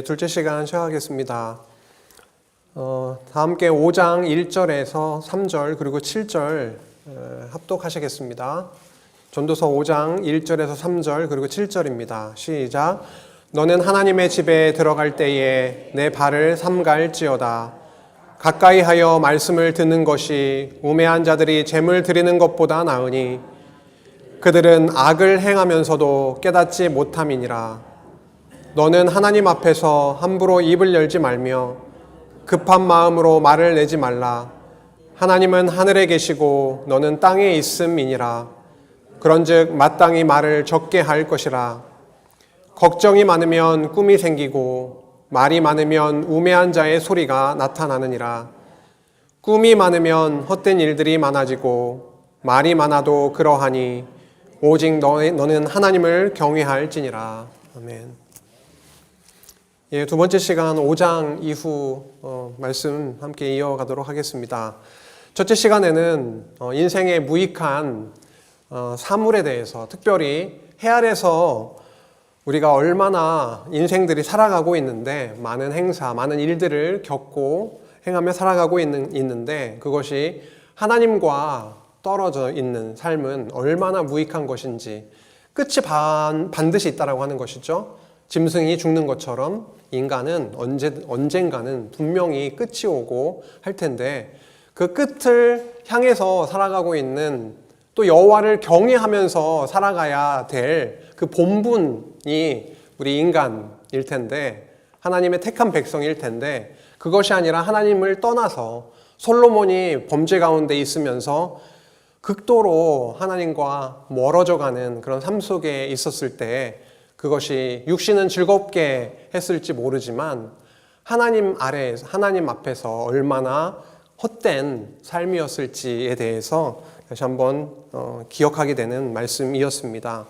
둘째 시간 시작하겠습니다. 다 함께 5장 1절에서 3절 그리고 7절 합독하시겠습니다. 전도서 5장 1절에서 3절 그리고 7절입니다. 시작. 너는 하나님의 집에 들어갈 때에 내 발을 삼갈지어다. 가까이 하여 말씀을 듣는 것이 우매한 자들이 재물 드리는 것보다 나으니 그들은 악을 행하면서도 깨닫지 못함이니라. 너는 하나님 앞에서 함부로 입을 열지 말며 급한 마음으로 말을 내지 말라. 하나님은 하늘에 계시고 너는 땅에 있음이니라. 그런즉 마땅히 말을 적게 할 것이라. 걱정이 많으면 꿈이 생기고 말이 많으면 우매한 자의 소리가 나타나느니라. 꿈이 많으면 헛된 일들이 많아지고 말이 많아도 그러하니 오직 너는 하나님을 경외할지니라. 아멘. 두 번째 시간 5장 이후 말씀 함께 이어가도록 하겠습니다. 첫째 시간에는 인생의 무익한 사물에 대해서, 특별히 해 아래서 우리가 얼마나 인생들이 살아가고 있는데 많은 행사, 많은 일들을 겪고 행하며 살아가고 있는데 그것이 하나님과 떨어져 있는 삶은 얼마나 무익한 것인지, 끝이 반드시 있다라고 하는 것이죠. 짐승이 죽는 것처럼 인간은 언젠가는 분명히 끝이 오고 할 텐데 그 끝을 향해서 살아가고 있는, 또 여호와를 경외하면서 살아가야 될 그 본분이 우리 인간일 텐데, 하나님의 택한 백성일 텐데, 그것이 아니라 하나님을 떠나서 솔로몬이 범죄 가운데 있으면서 극도로 하나님과 멀어져가는 그런 삶 속에 있었을 때 그것이 육신은 즐겁게 했을지 모르지만 하나님 아래에서, 하나님 앞에서 얼마나 헛된 삶이었을지에 대해서 다시 한번 기억하게 되는 말씀이었습니다.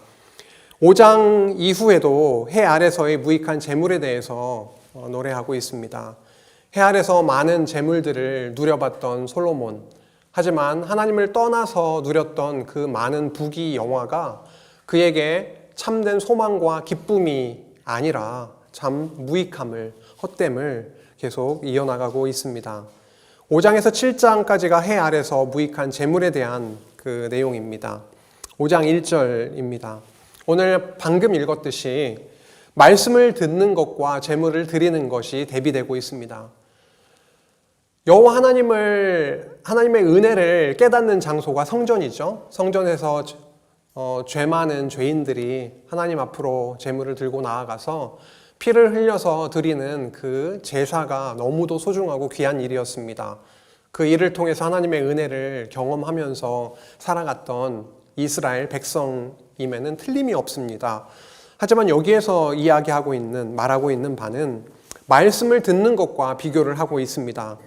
5장 이후에도 해 아래서의 무익한 재물에 대해서 노래하고 있습니다. 해 아래서 많은 재물들을 누려봤던 솔로몬, 하지만 하나님을 떠나서 누렸던 그 많은 부귀 영화가 그에게 참된 소망과 기쁨이 아니라 참 무익함을, 헛됨을 계속 이어나가고 있습니다. 5장에서 7장까지가 해 아래서 무익한 재물에 대한 그 내용입니다. 5장 1절입니다. 오늘 방금 읽었듯이 말씀을 듣는 것과 재물을 드리는 것이 대비되고 있습니다. 여호와 하나님의 은혜를 깨닫는 장소가 성전이죠. 성전에서 죄 많은 죄인들이 하나님 앞으로 제물을 들고 나아가서 피를 흘려서 드리는 그 제사가 너무도 소중하고 귀한 일이었습니다. 그 일을 통해서 하나님의 은혜를 경험하면서 살아갔던 이스라엘 백성임에는 틀림이 없습니다. 하지만 여기에서 말하고 있는 바는 말씀을 듣는 것과 비교를 하고 있습니다.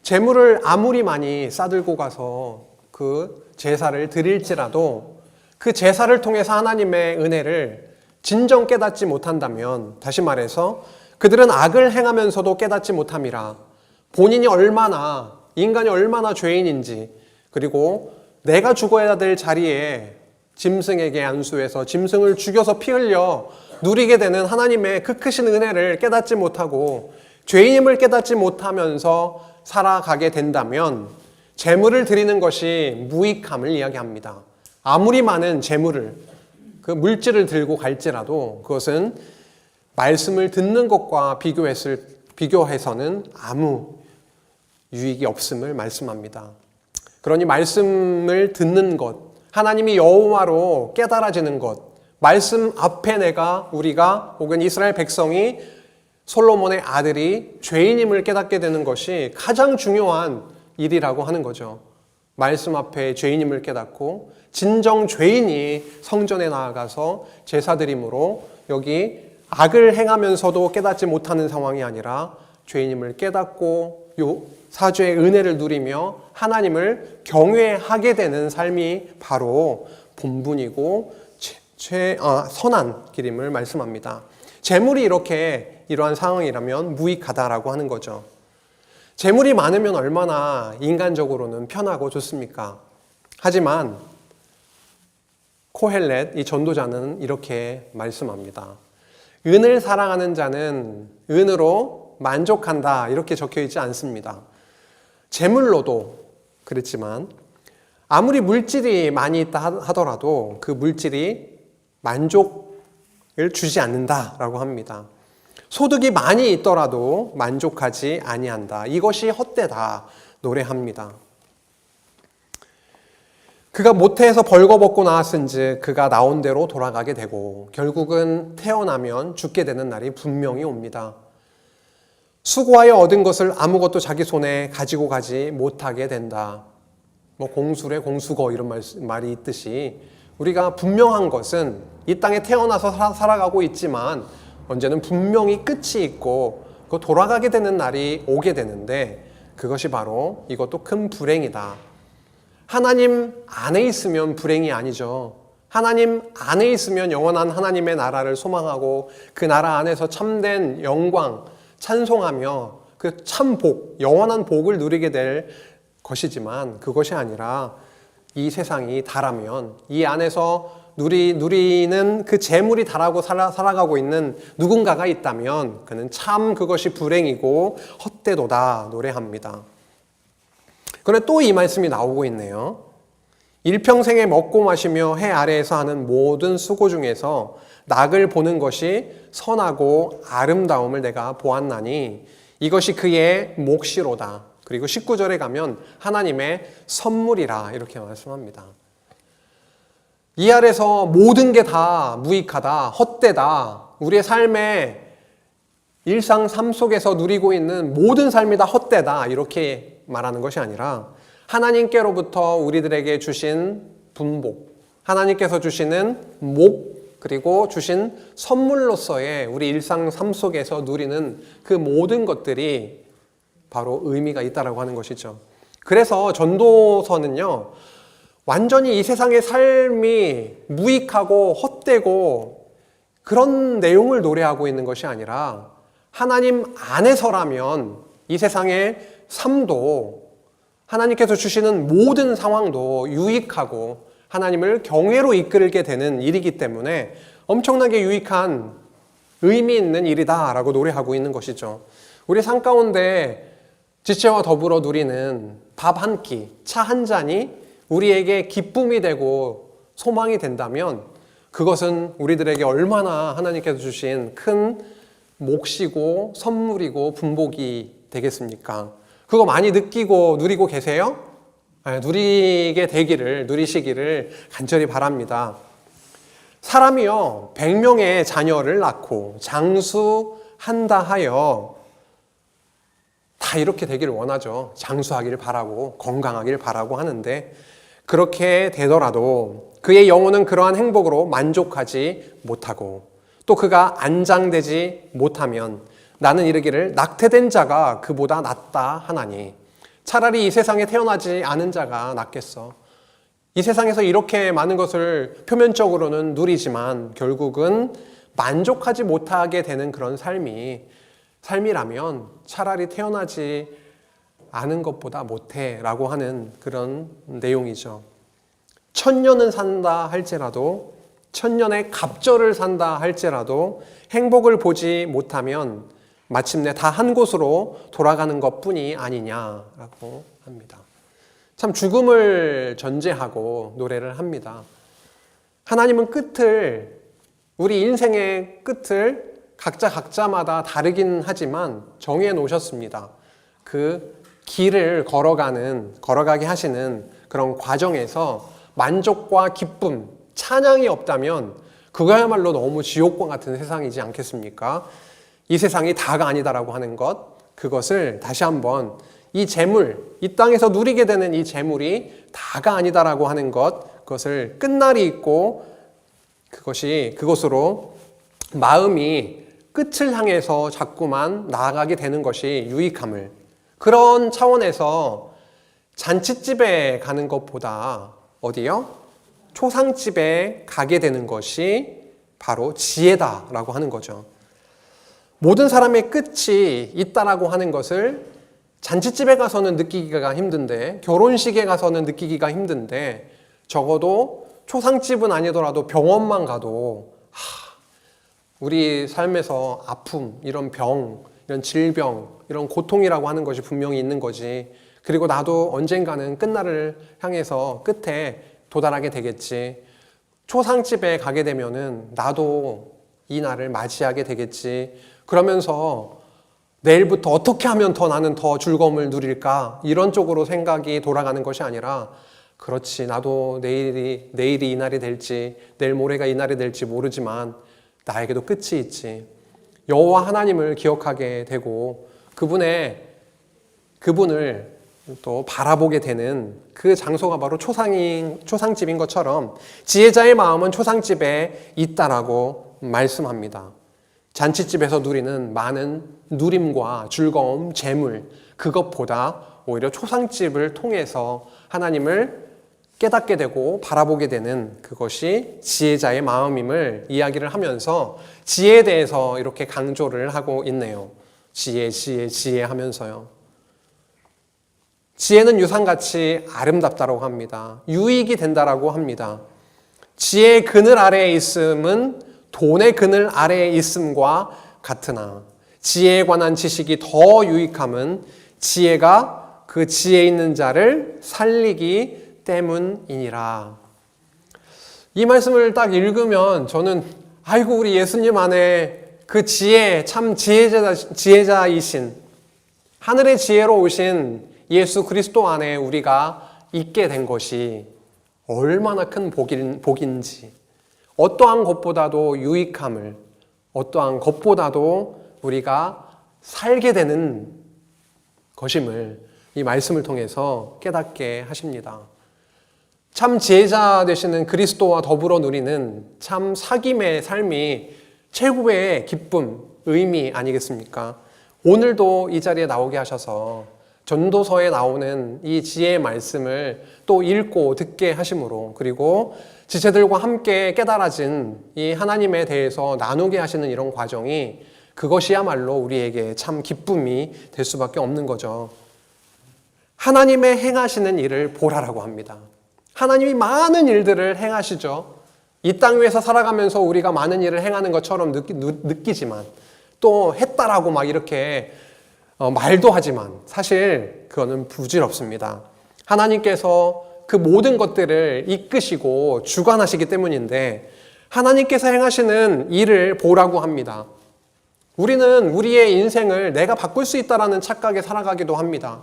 제물을 아무리 많이 싸들고 가서 그 제사를 드릴지라도 그 제사를 통해서 하나님의 은혜를 진정 깨닫지 못한다면, 다시 말해서 그들은 악을 행하면서도 깨닫지 못함이라. 인간이 얼마나 죄인인지, 그리고 내가 죽어야 될 자리에 짐승에게 안수해서 짐승을 죽여서 피 흘려 누리게 되는 하나님의 그 크신 은혜를 깨닫지 못하고 죄인임을 깨닫지 못하면서 살아가게 된다면 제물을 드리는 것이 무익함을 이야기합니다. 아무리 많은 재물을, 그 물질을 들고 갈지라도 그것은 말씀을 듣는 것과 비교해서는 아무 유익이 없음을 말씀합니다. 그러니 말씀을 듣는 것, 하나님이 여호와로 깨달아지는 것, 말씀 앞에 우리가 혹은 이스라엘 백성이, 솔로몬의 아들이 죄인임을 깨닫게 되는 것이 가장 중요한 일이라고 하는 거죠. 말씀 앞에 죄인임을 깨닫고 진정 죄인이 성전에 나아가서 제사드림으로 여기 악을 행하면서도 깨닫지 못하는 상황이 아니라 죄인임을 깨닫고 사죄의 은혜를 누리며 하나님을 경외하게 되는 삶이 바로 본분이고 선한 길임을 말씀합니다. 재물이 이러한 상황이라면 무익하다라고 하는 거죠. 재물이 많으면 얼마나 인간적으로는 편하고 좋습니까? 하지만 코헬렛, 이 전도자는 이렇게 말씀합니다. 은을 사랑하는 자는 은으로 만족한다 이렇게 적혀 있지 않습니다. 재물로도 그랬지만 아무리 물질이 많이 있다 하더라도 그 물질이 만족을 주지 않는다라고 합니다. 소득이 많이 있더라도 만족하지 아니한다. 이것이 헛되다 노래합니다. 그가 모태에서 벌거벗고 나왔은즉 그가 나온 대로 돌아가게 되고 결국은 태어나면 죽게 되는 날이 분명히 옵니다. 수고하여 얻은 것을 아무것도 자기 손에 가지고 가지 못하게 된다. 공수래 공수거 이런 말이 있듯이 우리가 분명한 것은 이 땅에 태어나서 살아가고 있지만 언제는 분명히 끝이 있고 그 돌아가게 되는 날이 오게 되는데 그것이 바로 이것도 큰 불행이다. 하나님 안에 있으면 불행이 아니죠. 하나님 안에 있으면 영원한 하나님의 나라를 소망하고 그 나라 안에서 참된 영광, 찬송하며 그 참 복, 영원한 복을 누리게 될 것이지만 그것이 아니라 이 세상이 다라면 이 안에서 누리는 그 재물이 다라고 살아가고 있는 누군가가 있다면 그는 참 그것이 불행이고 헛되도다 노래합니다. 그런데 또 이 말씀이 나오고 있네요. 일평생에 먹고 마시며 해 아래에서 하는 모든 수고 중에서 낙을 보는 것이 선하고 아름다움을 내가 보았나니 이것이 그의 몫이로다. 그리고 19절에 가면 하나님의 선물이라 이렇게 말씀합니다. 이 아래서 모든 게 다 무익하다, 헛되다, 우리의 삶의 일상 삶 속에서 누리고 있는 모든 삶이 다 헛되다 이렇게 말하는 것이 아니라 하나님께로부터 우리들에게 주신 분복, 하나님께서 주시는 목, 그리고 주신 선물로서의 우리 일상 삶 속에서 누리는 그 모든 것들이 바로 의미가 있다라고 하는 것이죠. 그래서 전도서는요, 완전히 이 세상의 삶이 무익하고 헛되고 그런 내용을 노래하고 있는 것이 아니라 하나님 안에서라면 이 세상의 삶도 하나님께서 주시는 모든 상황도 유익하고 하나님을 경외로 이끌게 되는 일이기 때문에 엄청나게 유익한 의미 있는 일이다라고 노래하고 있는 것이죠. 우리 삶 가운데 지체와 더불어 누리는 밥 한 끼, 차 한 잔이 우리에게 기쁨이 되고 소망이 된다면 그것은 우리들에게 얼마나 하나님께서 주신 큰 몫이고 선물이고 분복이 되겠습니까? 그거 많이 느끼고 누리고 계세요? 누리게 되기를, 누리시기를 간절히 바랍니다. 사람이요, 100명의 자녀를 낳고 장수한다 하여 다 이렇게 되기를 원하죠. 장수하기를 바라고 건강하기를 바라고 하는데 그렇게 되더라도 그의 영혼은 그러한 행복으로 만족하지 못하고 또 그가 안장되지 못하면 나는 이르기를 낙태된 자가 그보다 낫다 하나니 차라리 이 세상에 태어나지 않은 자가 낫겠어. 이 세상에서 이렇게 많은 것을 표면적으로는 누리지만 결국은 만족하지 못하게 되는 그런 삶이라면 차라리 태어나지 않은 것보다 못해 라고 하는 그런 내용이죠. 천년은 산다 할지라도 천년의 갑절을 산다 할지라도 행복을 보지 못하면 마침내 다 한 곳으로 돌아가는 것뿐이 아니냐라고 합니다. 참 죽음을 전제하고 노래를 합니다. 하나님은 우리 인생의 끝을 각자마다 다르긴 하지만 정해 놓으셨습니다. 그 길을 걸어가게 하시는 그런 과정에서 만족과 기쁨, 찬양이 없다면 그거야말로 너무 지옥과 같은 세상이지 않겠습니까? 이 세상이 다가 아니다라고 하는 것, 그것을 다시 한번 이 재물, 이 땅에서 누리게 되는 이 재물이 다가 아니다라고 하는 것, 그것을 끝날이 있고 그것으로 마음이 끝을 향해서 자꾸만 나아가게 되는 것이 유익함을, 그런 차원에서 잔칫집에 가는 것보다 어디요? 초상집에 가게 되는 것이 바로 지혜다라고 하는 거죠. 모든 사람의 끝이 있다라고 하는 것을 잔칫집에 가서는 느끼기가 힘든데, 결혼식에 가서는 느끼기가 힘든데, 적어도 초상집은 아니더라도 병원만 가도 우리 삶에서 아픔, 이런 병, 이런 질병, 이런 고통이라고 하는 것이 분명히 있는 거지. 그리고 나도 언젠가는 끝날을 향해서 끝에 도달하게 되겠지. 초상집에 가게 되면은 나도 이 날을 맞이하게 되겠지. 그러면서 내일부터 어떻게 하면 더 나는 더 즐거움을 누릴까? 이런 쪽으로 생각이 돌아가는 것이 아니라, 그렇지, 나도 내일이 이 날이 될지, 내일 모레가 이 날이 될지 모르지만 나에게도 끝이 있지. 여호와 하나님을 기억하게 되고 그분을 또 바라보게 되는 그 장소가 바로 초상집인 것처럼 지혜자의 마음은 초상집에 있다라고 말씀합니다. 잔치집에서 누리는 많은 누림과 즐거움, 재물, 그것보다 오히려 초상집을 통해서 하나님을 깨닫게 되고 바라보게 되는 그것이 지혜자의 마음임을 이야기를 하면서 지혜에 대해서 이렇게 강조를 하고 있네요. 지혜 하면서요. 지혜는 유산같이 아름답다고 합니다. 유익이 된다라고 합니다. 지혜의 그늘 아래에 있음은 돈의 그늘 아래에 있음과 같으나 지혜에 관한 지식이 더 유익함은 지혜가 그 지혜 있는 자를 살리기 때문이니라. 이 말씀을 딱 읽으면 저는 아이고 우리 예수님 안에 그 지혜, 참 지혜자이신 하늘의 지혜로 오신 예수 그리스도 안에 우리가 있게 된 것이 얼마나 큰 복인지, 어떠한 것보다도 유익함을, 어떠한 것보다도 우리가 살게 되는 것임을 이 말씀을 통해서 깨닫게 하십니다. 참 지혜자 되시는 그리스도와 더불어 누리는 참 사귐의 삶이 최고의 기쁨, 의미 아니겠습니까? 오늘도 이 자리에 나오게 하셔서 전도서에 나오는 이 지혜의 말씀을 또 읽고 듣게 하심으로, 그리고 지체들과 함께 깨달아진 이 하나님에 대해서 나누게 하시는 이런 과정이, 그것이야말로 우리에게 참 기쁨이 될 수밖에 없는 거죠. 하나님의 행하시는 일을 보라라고 합니다. 하나님이 많은 일들을 행하시죠. 이 땅 위에서 살아가면서 우리가 많은 일을 행하는 것처럼 느끼지만, 또 했다라고 막 이렇게 말도 하지만 사실 그거는 부질없습니다. 하나님께서 그 모든 것들을 이끄시고 주관하시기 때문인데 하나님께서 행하시는 일을 보라고 합니다. 우리는 우리의 인생을 내가 바꿀 수 있다라는 착각에 살아가기도 합니다.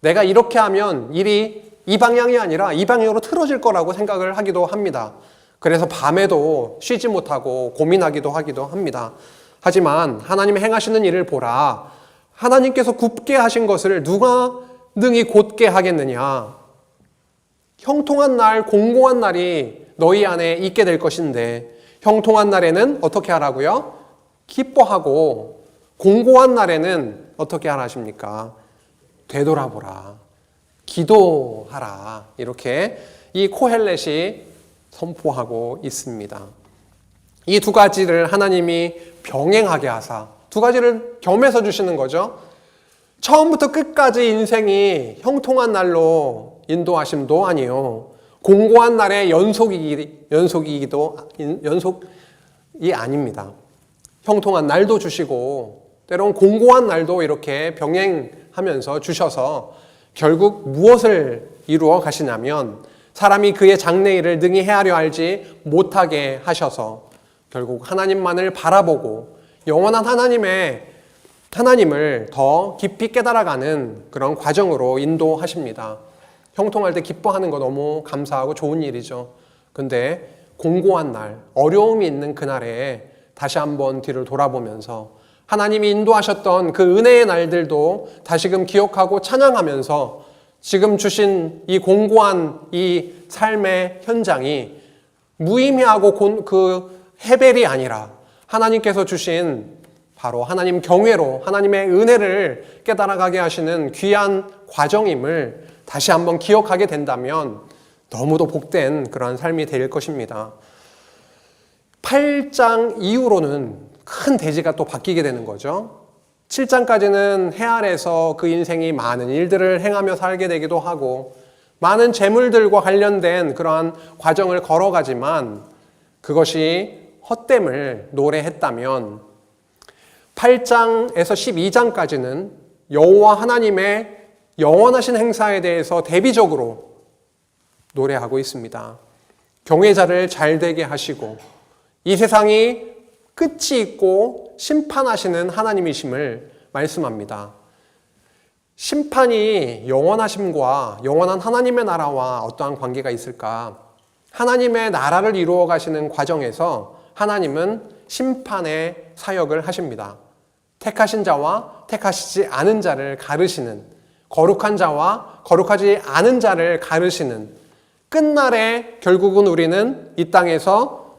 내가 이렇게 하면 일이 이 방향이 아니라 이 방향으로 틀어질 거라고 생각을 하기도 합니다. 그래서 밤에도 쉬지 못하고 고민하기도 하기도 합니다. 하지만 하나님의 행하시는 일을 보라. 하나님께서 굽게 하신 것을 누가 능히 곧게 하겠느냐. 형통한 날, 공고한 날이 너희 안에 있게 될 것인데, 형통한 날에는 어떻게 하라고요? 기뻐하고, 공고한 날에는 어떻게 하라 하십니까? 되돌아보라, 기도하라. 이렇게 이 코헬렛이 선포하고 있습니다. 이 두 가지를 하나님이 병행하게 하사 두 가지를 겸해서 주시는 거죠. 처음부터 끝까지 인생이 형통한 날로 인도하심도 아니요, 공고한 날의 연속이 아닙니다. 형통한 날도 주시고 때론 공고한 날도 이렇게 병행하면서 주셔서 결국 무엇을 이루어 가시냐면, 사람이 그의 장래일을 능히 헤아려 알지 못하게 하셔서 결국 하나님만을 바라보고 영원한 하나님을 더 깊이 깨달아가는 그런 과정으로 인도하십니다. 형통할 때 기뻐하는 거 너무 감사하고 좋은 일이죠. 근데 공고한 날, 어려움이 있는 그날에 다시 한번 뒤를 돌아보면서 하나님이 인도하셨던 그 은혜의 날들도 다시금 기억하고 찬양하면서 지금 주신 이 공고한 이 삶의 현장이 무의미하고 그 헤벨이 아니라 하나님께서 주신 바로 하나님 경외로 하나님의 은혜를 깨달아가게 하시는 귀한 과정임을 다시 한번 기억하게 된다면 너무도 복된 그러한 삶이 될 것입니다. 8장 이후로는 큰 대지가 또 바뀌게 되는 거죠. 7장까지는 해 아래서 그 인생이 많은 일들을 행하며 살게 되기도 하고 많은 재물들과 관련된 그러한 과정을 걸어가지만 그것이 헛됨을 노래했다면 8장에서 12장까지는 여호와 하나님의 영원하신 행사에 대해서 대비적으로 노래하고 있습니다. 경외자를 잘되게 하시고 이 세상이 끝이 있고 심판하시는 하나님이심을 말씀합니다. 심판이 영원하심과 영원한 하나님의 나라와 어떠한 관계가 있을까? 하나님의 나라를 이루어 가시는 과정에서 하나님은 심판의 사역을 하십니다. 택하신 자와 택하시지 않은 자를 가르시는, 거룩한 자와 거룩하지 않은 자를 가르시는, 끝날에 결국은 우리는 이 땅에서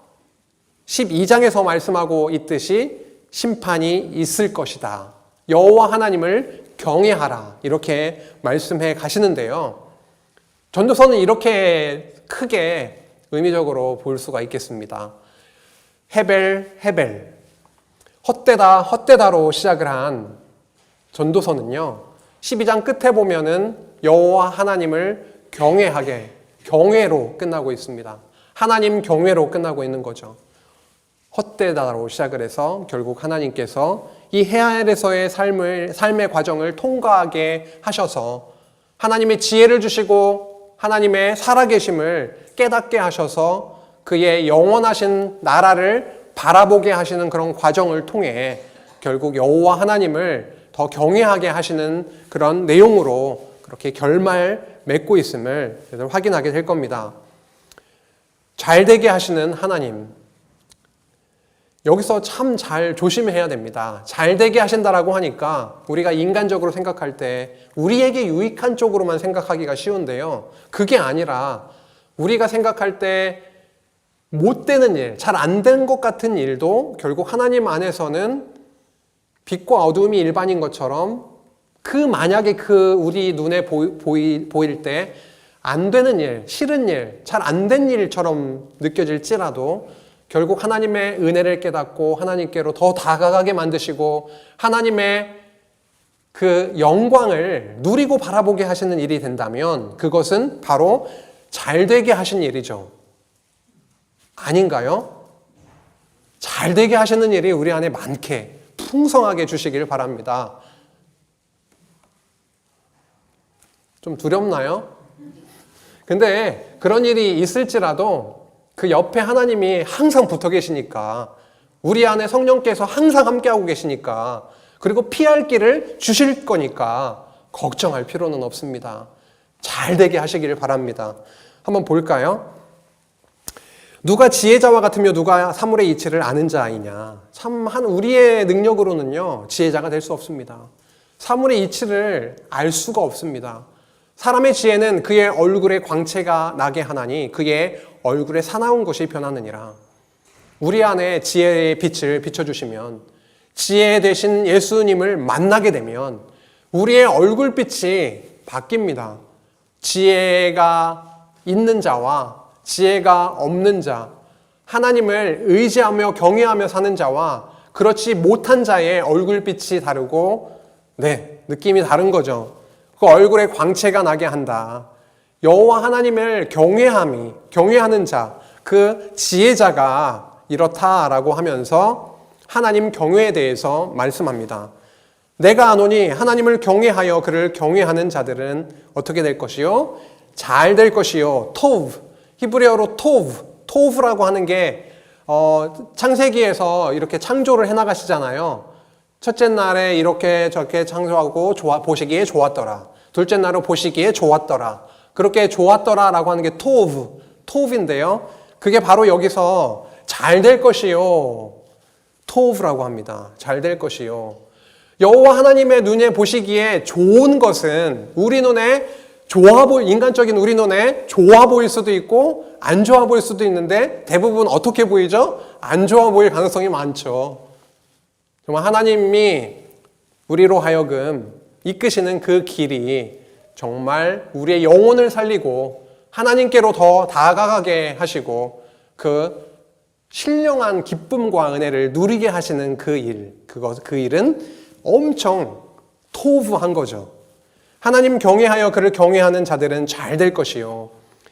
12장에서 말씀하고 있듯이 심판이 있을 것이다. 여호와 하나님을 경외하라. 이렇게 말씀해 가시는데요. 전도서는 이렇게 크게 의미적으로 볼 수가 있겠습니다. 헤벨, 헛되다로 시작을 한 전도서는요, 12장 끝에 보면은 여호와 하나님을 경외로 끝나고 있습니다. 하나님 경외로 끝나고 있는 거죠. 헛되다로 시작을 해서 결국 하나님께서 이 헤아엘에서의 삶의 과정을 통과하게 하셔서 하나님의 지혜를 주시고 하나님의 살아계심을 깨닫게 하셔서 그의 영원하신 나라를 바라보게 하시는 그런 과정을 통해 결국 여호와 하나님을 더 경외하게 하시는 그런 내용으로 그렇게 결말 맺고 있음을 확인하게 될 겁니다. 잘되게 하시는 하나님, 여기서 참 잘 조심해야 됩니다. 잘되게 하신다라고 하니까 우리가 인간적으로 생각할 때 우리에게 유익한 쪽으로만 생각하기가 쉬운데요, 그게 아니라 우리가 생각할 때 못 되는 일, 잘 안 된 것 같은 일도 결국 하나님 안에서는 빛과 어둠이 일반인 것처럼 만약에 우리 눈에 보일 때 안 되는 일, 싫은 일, 잘 안 된 일처럼 느껴질지라도 결국 하나님의 은혜를 깨닫고 하나님께로 더 다가가게 만드시고 하나님의 그 영광을 누리고 바라보게 하시는 일이 된다면 그것은 바로 잘되게 하신 일이죠. 아닌가요? 잘되게 하시는 일이 우리 안에 많게 풍성하게 주시길 바랍니다. 좀 두렵나요? 근데 그런 일이 있을지라도 그 옆에 하나님이 항상 붙어 계시니까, 우리 안에 성령께서 항상 함께하고 계시니까, 그리고 피할 길을 주실 거니까 걱정할 필요는 없습니다. 잘 되게 하시기를 바랍니다. 한번 볼까요? 누가 지혜자와 같으며 누가 사물의 이치를 아는 자이냐. 참 우리의 능력으로는요 지혜자가 될 수 없습니다. 사물의 이치를 알 수가 없습니다. 사람의 지혜는 그의 얼굴에 광채가 나게 하나니 그의 얼굴에 사나운 것이 변하느니라. 우리 안에 지혜의 빛을 비춰주시면, 지혜 되신 예수님을 만나게 되면 우리의 얼굴빛이 바뀝니다. 지혜가 있는 자와 지혜가 없는 자, 하나님을 의지하며 경외하며 사는 자와 그렇지 못한 자의 얼굴빛이 다르고, 느낌이 다른 거죠. 그 얼굴에 광채가 나게 한다. 여호와 하나님을 경외하는 자, 그 지혜자가 이렇다라고 하면서 하나님 경외에 대해서 말씀합니다. 내가 아노니 하나님을 경외하여 그를 경외하는 자들은 어떻게 될 것이요? 잘 될 것이요. 토브, 히브리어로 토브라고 하는 게 창세기에서 이렇게 창조를 해나가시잖아요. 첫째 날에 이렇게 저렇게 창조하고 보시기에 좋았더라. 둘째 날은 보시기에 좋았더라. 그렇게 좋았더라라고 하는 게 토브인데요. 그게 바로 여기서 잘 될 것이요. 토브라고 합니다. 잘 될 것이요. 여호와 하나님의 눈에 보시기에 좋은 것은 우리 눈에 인간적인 우리 눈에 좋아 보일 수도 있고 안 좋아 보일 수도 있는데 대부분 어떻게 보이죠? 안 좋아 보일 가능성이 많죠. 정말 하나님이 우리로 하여금 이끄시는 그 길이 정말 우리의 영혼을 살리고 하나님께로 더 다가가게 하시고 그 신령한 기쁨과 은혜를 누리게 하시는 그 일은 엄청 토브한 거죠. 하나님 경외하여 그를 경외하는 자들은 잘 될 것이요.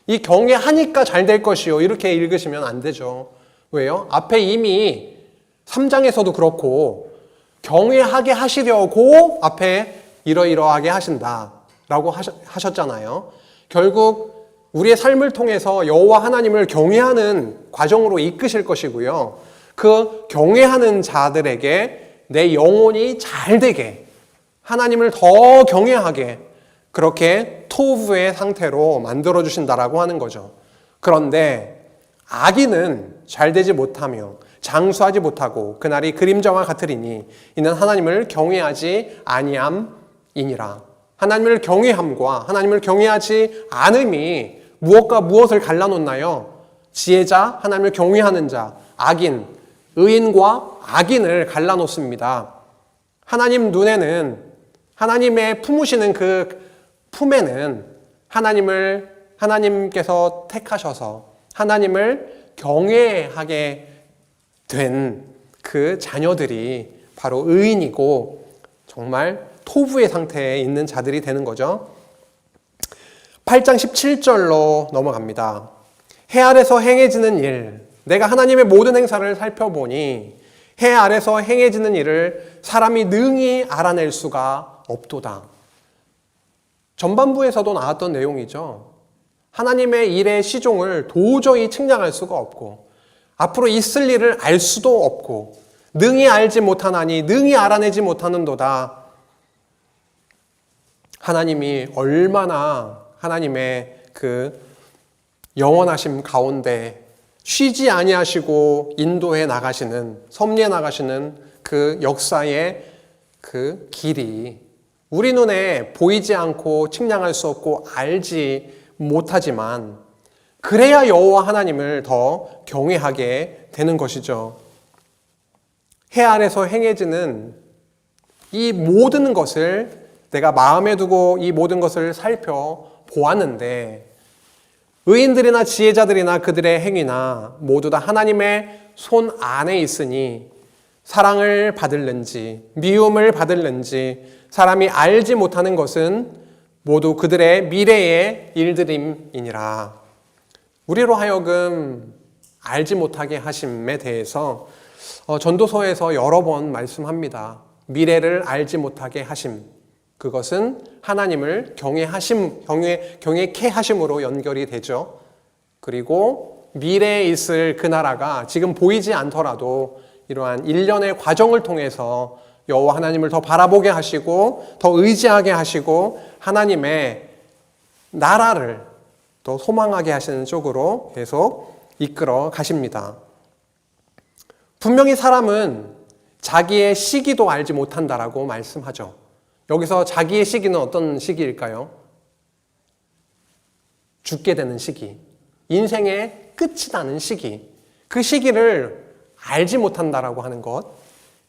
이 경외하니까 잘 될 것이요. 이렇게 읽으시면 안 되죠. 왜요? 앞에 이미 3장에서도 그렇고 경외하게 하시려고 앞에 이러이러하게 하신다라고 하셨잖아요. 결국 우리의 삶을 통해서 여호와 하나님을 경외하는 과정으로 이끄실 것이고요. 그 경외하는 자들에게 내 영혼이 잘 되게, 하나님을 더 경외하게 그렇게 토부의 상태로 만들어 주신다라고 하는 거죠. 그런데 악인은 잘 되지 못하며 장수하지 못하고 그날이 그림자와 같으리니 이는 하나님을 경외하지 아니함이니라. 하나님을 경외함과 하나님을 경외하지 않음이 무엇과 무엇을 갈라놓나요? 지혜자, 하나님을 경외하는 자, 악인, 의인과 악인을 갈라놓습니다. 하나님 눈에는, 하나님의 품으시는 그 품에는 하나님께서 택하셔서 하나님을 경외하게 된 그 자녀들이 바로 의인이고 정말 토부의 상태에 있는 자들이 되는 거죠. 8장 17절로 넘어갑니다. 해 아래서 행해지는 일, 내가 하나님의 모든 행사를 살펴보니 해 아래서 행해지는 일을 사람이 능히 알아낼 수가 없도다. 전반부에서도 나왔던 내용이죠. 하나님의 일의 시종을 도저히 측량할 수가 없고 앞으로 있을 일을 알 수도 없고 능히 알지 못하나니 능히 알아내지 못하는도다. 하나님이 얼마나 하나님의 그 영원하심 가운데 쉬지 아니하시고 인도해 나가시는, 섭리해 나가시는 그 역사의 그 길이 우리 눈에 보이지 않고 측량할 수 없고 알지 못하지만 그래야 여호와 하나님을 더 경외하게 되는 것이죠. 해 아래서 행해지는 이 모든 것을 내가 마음에 두고 이 모든 것을 살펴보았는데 의인들이나 지혜자들이나 그들의 행위나 모두 다 하나님의 손 안에 있으니 사랑을 받을는지 미움을 받을는지 사람이 알지 못하는 것은 모두 그들의 미래의 일들임이니라. 우리로 하여금 알지 못하게 하심에 대해서 전도서에서 여러 번 말씀합니다. 미래를 알지 못하게 하심, 그것은 하나님을 경외케 하심으로 연결이 되죠. 그리고 미래에 있을 그 나라가 지금 보이지 않더라도 이러한 일련의 과정을 통해서 여호와 하나님을 더 바라보게 하시고 더 의지하게 하시고 하나님의 나라를 더 소망하게 하시는 쪽으로 계속 이끌어 가십니다. 분명히 사람은 자기의 시기도 알지 못한다라고 말씀하죠. 여기서 자기의 시기는 어떤 시기일까요? 죽게 되는 시기, 인생의 끝이 나는 시기, 그 시기를 알지 못한다라고 하는 것.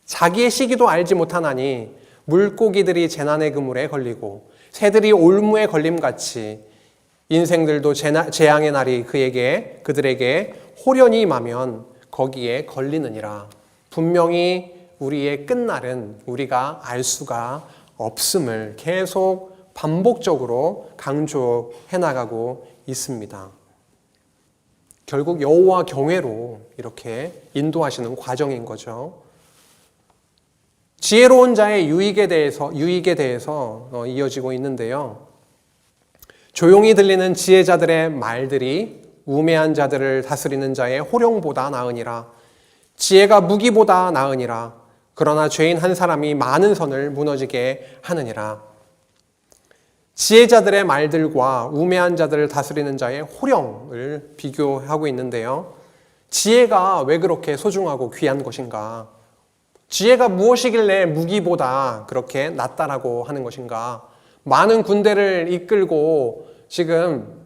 자기의 시기도 알지 못하나니 물고기들이 재난의 그물에 걸리고 새들이 올무에 걸림같이 인생들도 재앙의 날이 그들에게 호련히 임하면 거기에 걸리느니라. 분명히 우리의 끝날은 우리가 알 수가 없음을 계속 반복적으로 강조해 나가고 있습니다. 결국 여호와 경외로 이렇게 인도하시는 과정인 거죠. 지혜로운 자의 유익에 대해서 이어지고 있는데요. 조용히 들리는 지혜자들의 말들이 우매한 자들을 다스리는 자의 호령보다 나으니라. 지혜가 무기보다 나으니라. 그러나 죄인 한 사람이 많은 선을 무너지게 하느니라. 지혜자들의 말들과 우매한 자들을 다스리는 자의 호령을 비교하고 있는데요. 지혜가 왜 그렇게 소중하고 귀한 것인가? 지혜가 무엇이길래 무기보다 그렇게 낫다라고 하는 것인가? 많은 군대를 이끌고 지금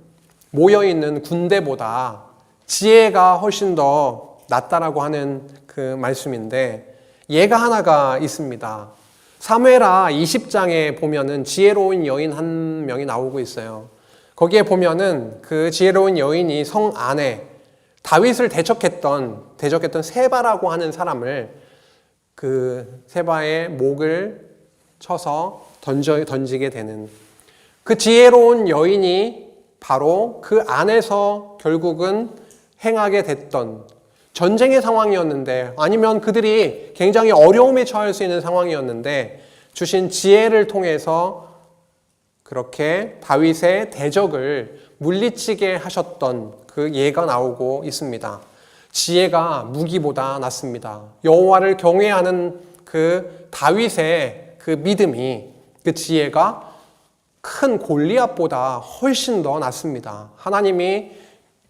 모여있는 군대보다 지혜가 훨씬 더 낫다라고 하는 그 말씀인데 예가 하나가 있습니다. 사무엘하 20장에 보면은 지혜로운 여인 한 명이 나오고 있어요. 거기에 보면은 그 지혜로운 여인이 성 안에 다윗을 대적했던 세바라고 하는 사람을 그 세바의 목을 쳐서 던지게 되는 그 지혜로운 여인이 바로 그 안에서 결국은 행하게 됐던 전쟁의 상황이었는데, 아니면 그들이 굉장히 어려움에 처할 수 있는 상황이었는데 주신 지혜를 통해서 그렇게 다윗의 대적을 물리치게 하셨던 그 예가 나오고 있습니다. 지혜가 무기보다 낫습니다. 여호와를 경외하는 그 다윗의 그 믿음이, 그 지혜가 큰 골리앗보다 훨씬 더 낫습니다. 하나님이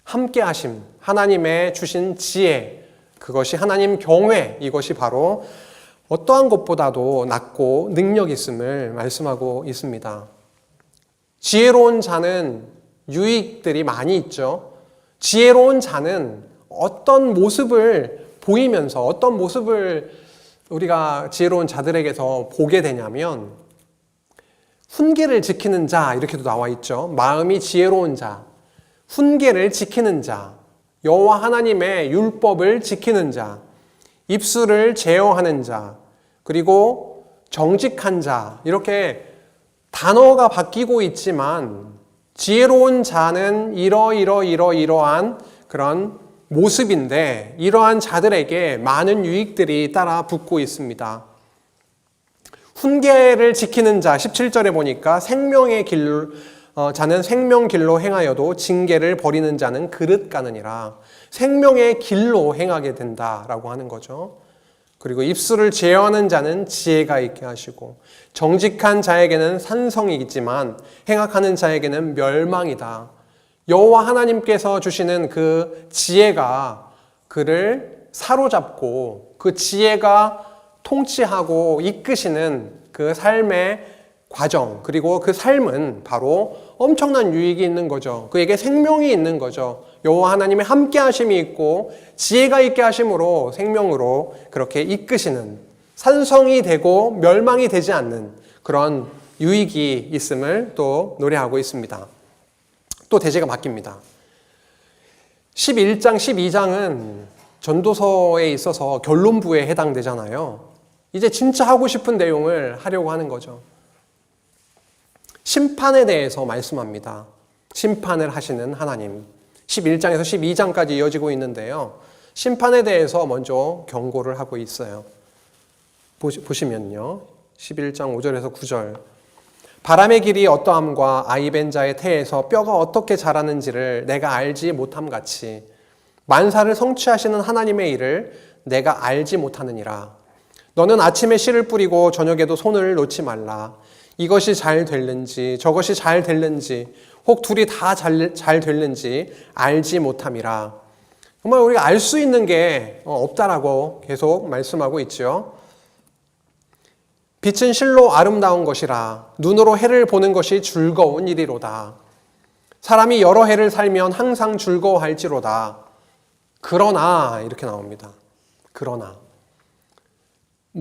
함께 하심, 하나님의 주신 지혜, 그것이 하나님 경외, 이것이 바로 어떠한 것보다도 낫고 능력 있음을 말씀하고 있습니다. 지혜로운 자는 유익들이 많이 있죠. 지혜로운 자는 어떤 모습을 보이면서, 어떤 모습을 우리가 지혜로운 자들에게서 보게 되냐면, 훈계를 지키는 자, 이렇게도 나와 있죠. 마음이 지혜로운 자, 훈계를 지키는 자, 여호와 하나님의 율법을 지키는 자, 입술을 제어하는 자, 그리고 정직한 자, 이렇게 단어가 바뀌고 있지만 지혜로운 자는 이러한 그런 모습인데, 이러한 자들에게 많은 유익들이 따라 붙고 있습니다. 훈계를 지키는 자, 17절에 보니까 생명의 길, 자는 생명길로 행하여도 징계를 버리는 자는 그릇 가느니라. 생명의 길로 행하게 된다라고 하는 거죠. 그리고 입술을 제어하는 자는 지혜가 있게 하시고, 정직한 자에게는 산성이지만 행악하는 자에게는 멸망이다. 여호와 하나님께서 주시는 그 지혜가 그를 사로잡고, 그 지혜가 통치하고 이끄시는 그 삶의 과정, 그리고 그 삶은 바로 엄청난 유익이 있는 거죠. 그에게 생명이 있는 거죠. 여호와 하나님의 함께 하심이 있고 지혜가 있게 하심으로 생명으로 그렇게 이끄시는, 산성이 되고 멸망이 되지 않는 그런 유익이 있음을 또 노래하고 있습니다. 또 대제가 바뀝니다. 11장, 12장은 전도서에 있어서 결론부에 해당되잖아요. 이제 진짜 하고 싶은 내용을 하려고 하는 거죠. 심판에 대해서 말씀합니다. 심판을 하시는 하나님. 11장에서 12장까지 이어지고 있는데요. 심판에 대해서 먼저 경고를 하고 있어요. 보시면요. 11장 5절에서 9절. 바람의 길이 어떠함과 아이벤 자의 태에서 뼈가 어떻게 자라는지를 내가 알지 못함 같이 만사를 성취하시는 하나님의 일을 내가 알지 못하느니라. 너는 아침에 씨를 뿌리고 저녁에도 손을 놓지 말라. 이것이 잘 됐는지 저것이 잘 됐는지 혹 둘이 다 잘 됐는지 알지 못함이라. 정말 우리가 알 수 있는 게 없다라고 계속 말씀하고 있죠. 빛은 실로 아름다운 것이라. 눈으로 해를 보는 것이 즐거운 일이로다. 사람이 여러 해를 살면 항상 즐거워할지로다. 그러나 이렇게 나옵니다. 그러나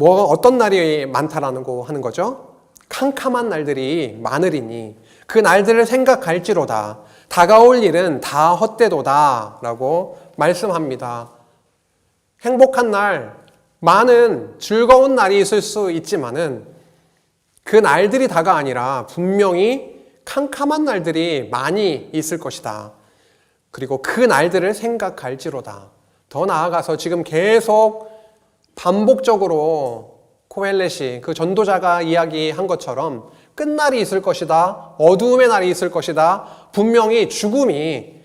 어떤 날이 많다라고 하는 거죠? 캄캄한 날들이 많으리니 그 날들을 생각할지로다. 다가올 일은 다 헛되도다 라고 말씀합니다. 행복한 날, 많은 즐거운 날이 있을 수 있지만은 그 날들이 다가 아니라 분명히 캄캄한 날들이 많이 있을 것이다. 그리고 그 날들을 생각할지로다. 더 나아가서 지금 계속 반복적으로 코헬렛이, 그 전도자가 이야기한 것처럼 끝날이 있을 것이다. 어두움의 날이 있을 것이다. 분명히 죽음이,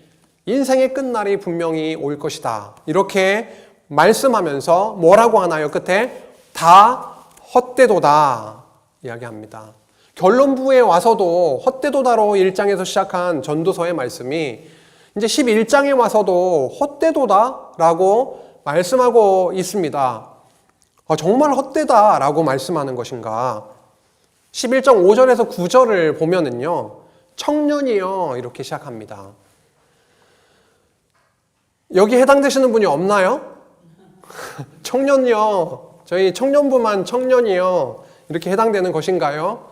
인생의 끝날이 분명히 올 것이다. 이렇게 말씀하면서 뭐라고 하나요? 끝에 다 헛되도다 이야기합니다. 결론부에 와서도 헛되도다로 1장에서 시작한 전도서의 말씀이 이제 11장에 와서도 헛되도다라고 말씀하고 있습니다. 정말 헛되다라고 말씀하는 것인가? 11장 5절에서 9절을 보면은요, 청년이여 이렇게 시작합니다. 여기 해당되시는 분이 없나요? 청년이여, 저희 청년부만 청년이여 이렇게 해당되는 것인가요?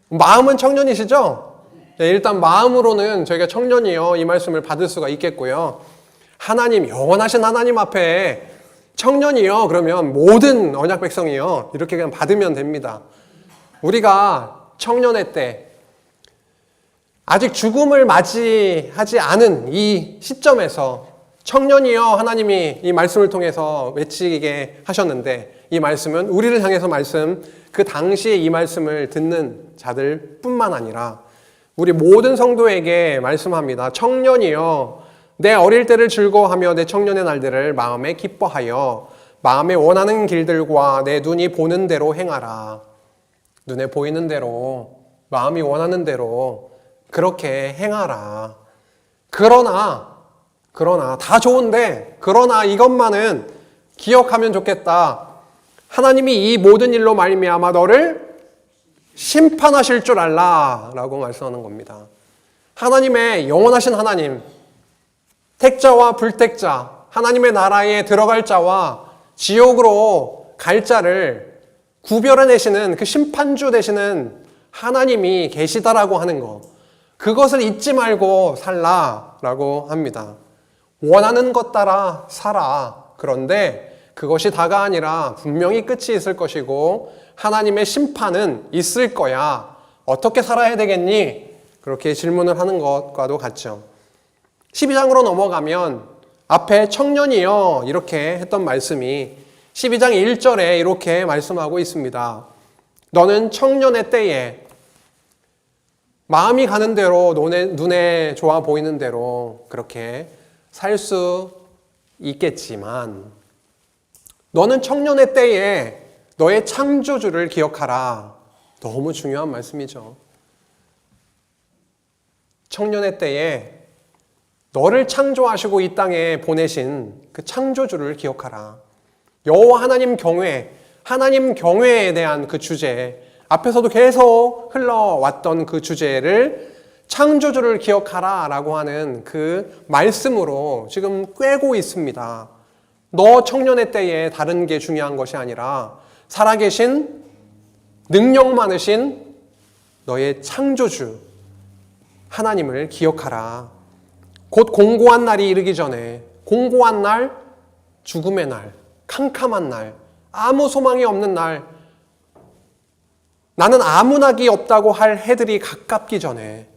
마음은 청년이시죠? 네, 일단 마음으로는 저희가 청년이여 이 말씀을 받을 수가 있겠고요. 하나님, 영원하신 하나님 앞에 청년이여 그러면 모든 언약 백성이여 이렇게 그냥 받으면 됩니다. 우리가 청년의 때 아직 죽음을 맞이하지 않은 이 시점에서 청년이여, 하나님이 이 말씀을 통해서 외치게 하셨는데, 이 말씀은 우리를 향해서 말씀, 그 당시에 이 말씀을 듣는 자들 뿐만 아니라 우리 모든 성도에게 말씀합니다. 청년이여, 내 어릴 때를 즐거워하며 내 청년의 날들을 마음에 기뻐하여 마음에 원하는 길들과 내 눈이 보는 대로 행하라. 눈에 보이는 대로, 마음이 원하는 대로 그렇게 행하라. 그러나 다 좋은데, 그러나 이것만은 기억하면 좋겠다. 하나님이 이 모든 일로 말미암아 너를 심판하실 줄 알라 라고 말씀하는 겁니다. 하나님의 영원하신 하나님, 택자와 불택자, 하나님의 나라에 들어갈 자와 지옥으로 갈 자를 구별해내시는 그 심판주 되시는 하나님이 계시다라고 하는 것, 그것을 잊지 말고 살라라고 합니다. 원하는 것 따라 살아. 그런데 그것이 다가 아니라 분명히 끝이 있을 것이고 하나님의 심판은 있을 거야. 어떻게 살아야 되겠니? 그렇게 질문을 하는 것과도 같죠. 12장으로 넘어가면 앞에 청년이여 이렇게 했던 말씀이 12장 1절에 이렇게 말씀하고 있습니다. 너는 청년의 때에 마음이 가는 대로 눈에 좋아 보이는 대로 그렇게 살 수 있겠지만 너는 청년의 때에 너의 창조주를 기억하라. 너무 중요한 말씀이죠. 청년의 때에 너를 창조하시고 이 땅에 보내신 그 창조주를 기억하라. 여호와 하나님 경외에 대한 그 주제, 앞에서도 계속 흘러왔던 그 주제를 창조주를 기억하라 라고 하는 그 말씀으로 지금 꿰고 있습니다. 너 청년의 때에 다른 게 중요한 것이 아니라 살아계신 능력 많으신 너의 창조주 하나님을 기억하라. 곧 공고한 날이 이르기 전에, 공고한 날, 죽음의 날, 캄캄한 날, 아무 소망이 없는 날, 나는 아무 낙이 없다고 할 해들이 가깝기 전에,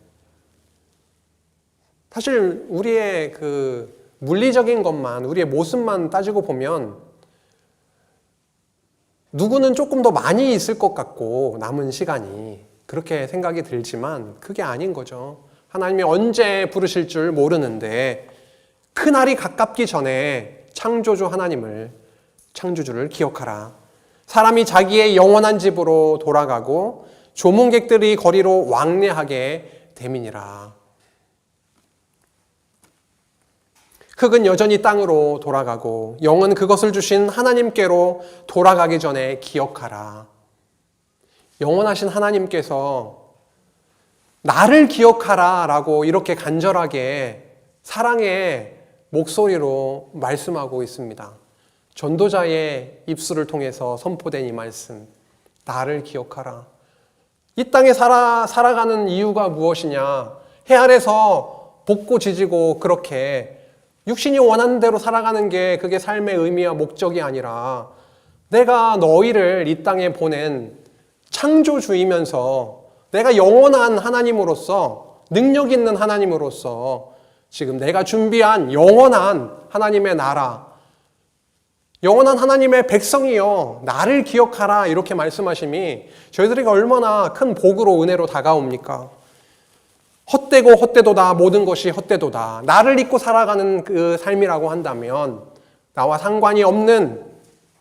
사실 우리의 그 물리적인 것만, 우리의 모습만 따지고 보면 누구는 조금 더 많이 있을 것 같고 남은 시간이 그렇게 생각이 들지만 그게 아닌 거죠. 하나님이 언제 부르실 줄 모르는데 그날이 가깝기 전에 창조주 하나님을, 창조주를 기억하라. 사람이 자기의 영원한 집으로 돌아가고 조문객들이 거리로 왕래하게 됨이니라. 흙은 여전히 땅으로 돌아가고 영은 그것을 주신 하나님께로 돌아가기 전에 기억하라. 영원하신 하나님께서 나를 기억하라 라고 이렇게 간절하게 사랑의 목소리로 말씀하고 있습니다. 전도자의 입술을 통해서 선포된 이 말씀, 나를 기억하라. 이 땅에 살아가는 이유가 무엇이냐? 해 아래서 볶고 지지고 그렇게 육신이 원하는 대로 살아가는 게 그게 삶의 의미와 목적이 아니라 내가 너희를 이 땅에 보낸 창조주이면서 내가 영원한 하나님으로서, 능력 있는 하나님으로서 지금 내가 준비한 영원한 하나님의 나라, 영원한 하나님의 백성이여 나를 기억하라 이렇게 말씀하심이 저희들에게 얼마나 큰 복으로 은혜로 다가옵니까? 헛되고 헛되도다, 모든 것이 헛되도다. 나를 잊고 살아가는 그 삶이라고 한다면, 나와 상관이 없는